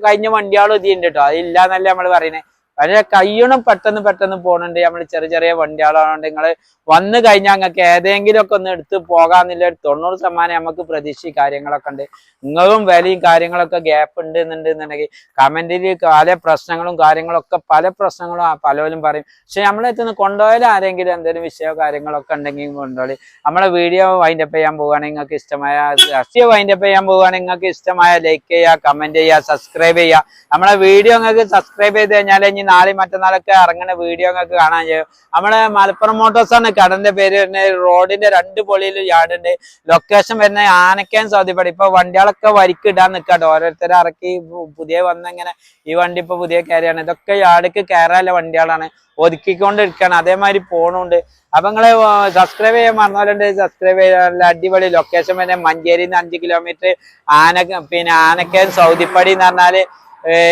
കഴിഞ്ഞ വണ്ടികളും ഇതിണ്ട് കേട്ടോ. അതില്ലാന്നല്ല നമ്മൾ പറയുന്നത്. പക്ഷെ കയ്യണം പെട്ടെന്ന് പോകണുണ്ട്. നമ്മൾ ചെറിയ വണ്ടികളാണ്. നിങ്ങൾ വന്നു കഴിഞ്ഞാൽ നിങ്ങൾക്ക് ഏതെങ്കിലും ഒക്കെ ഒന്ന് എടുത്ത് പോകാന്നില്ല 90% നമുക്ക് പ്രതീക്ഷ കാര്യങ്ങളൊക്കെ ഉണ്ട്. നിങ്ങളും വിലയും കാര്യങ്ങളൊക്കെ ഗ്യാപ്പ് ഉണ്ട് എന്നുണ്ടെന്നുണ്ടെങ്കിൽ കമന്റിൽ പല പ്രശ്നങ്ങളും കാര്യങ്ങളൊക്കെ പല പ്രശ്നങ്ങളും പലരും പറയും. പക്ഷെ നമ്മളെത്തുന്ന കൊണ്ടുപോയാലും ആരെങ്കിലും എന്തെങ്കിലും വിഷയമോ കാര്യങ്ങളൊക്കെ ഉണ്ടെങ്കിൽ കൊണ്ടുപോയി നമ്മളെ വീഡിയോ വൈൻഡപ്പ് ചെയ്യാൻ പോവുകയാണെങ്കിൽ നിങ്ങൾക്ക് ഇഷ്ടമായ നിങ്ങൾക്ക് ഇഷ്ടമായ ലൈക്ക് ചെയ്യുക, കമന്റ് ചെയ്യുക, സബ്സ്ക്രൈബ് ചെയ്യുക. നമ്മളെ വീഡിയോ നിങ്ങൾക്ക് സബ്സ്ക്രൈബ് ചെയ്ത് കഴിഞ്ഞാൽ ഇനി നാളെ മറ്റന്നാളൊക്കെ ഇറങ്ങുന്ന വീഡിയോ നിങ്ങൾക്ക് കാണാൻ ചെയ്യും. നമ്മളെ മലപ്പുറം മോട്ടോഴ്സ് ആണ് കടന്റെ പേര് വരുന്നത്. റോഡിന്റെ 2 പൊളിയിൽ യാർഡുണ്ട്. ലൊക്കേഷൻ വരുന്നത് ആനക്കയം സൗദിപ്പടി. ഇപ്പൊ വണ്ടികളൊക്കെ വരിക്ക് ഇടാൻ നിൽക്കാട്ടോ. ഓരോരുത്തരെ ഇറക്കി പുതിയ വന്നിങ്ങനെ ഈ വണ്ടി ഇപ്പൊ പുതിയ കയറിയാണ്. ഇതൊക്കെ യാർഡിക്ക് കയറാനുള്ള വണ്ടികളാണ്. ഒതുക്കിക്കൊണ്ടിരിക്കുകയാണ്. അതേമാതിരി പോണുണ്ട്. അപ്പൊ നിങ്ങള് സബ്സ്ക്രൈബ് ചെയ്യാൻ മറന്നവരുണ്ട്. സബ്സ്ക്രൈബ് ചെയ്യാൻ അടിപൊളി ലൊക്കേഷൻ വരുന്നത് മഞ്ചേരിന്ന് 5 കിലോമീറ്റർ ആനക്കയം സൗദിപ്പടി എന്ന് പറഞ്ഞാല്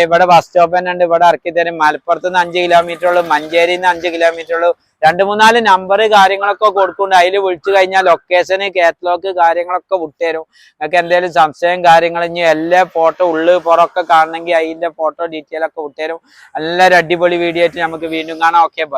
ഇവിടെ ബസ് സ്റ്റോപ്പ് തന്നെ ഉണ്ട്. ഇവിടെ ഇറക്കി തരും. മലപ്പുറത്ത് നിന്ന് 5 കിലോമീറ്റർ ഉള്ളൂ. മഞ്ചേരിന്ന് 5 കിലോമീറ്റർ ഉള്ളൂ. 2-3 നമ്പർ കാര്യങ്ങളൊക്കെ കൊടുക്കുന്നുണ്ട്. അതിൽ വിളിച്ചു കഴിഞ്ഞാൽ ലൊക്കേഷന് കാറ്റലോഗ് കാര്യങ്ങളൊക്കെ വിട്ടുതരും. നിങ്ങൾക്ക് എന്തെങ്കിലും സംശയം കാര്യങ്ങൾ ഇനി എല്ലാ ഫോട്ടോ ഉള്ളു പുറമൊക്കെ കാണണമെങ്കിൽ അതിന്റെ ഫോട്ടോ ഡീറ്റെയിൽ ഒക്കെ വിട്ടുതരും. നല്ലൊരു അടിപൊളി വീഡിയോ ആയിട്ട് നമുക്ക് വീണ്ടും കാണാം. Okay bye.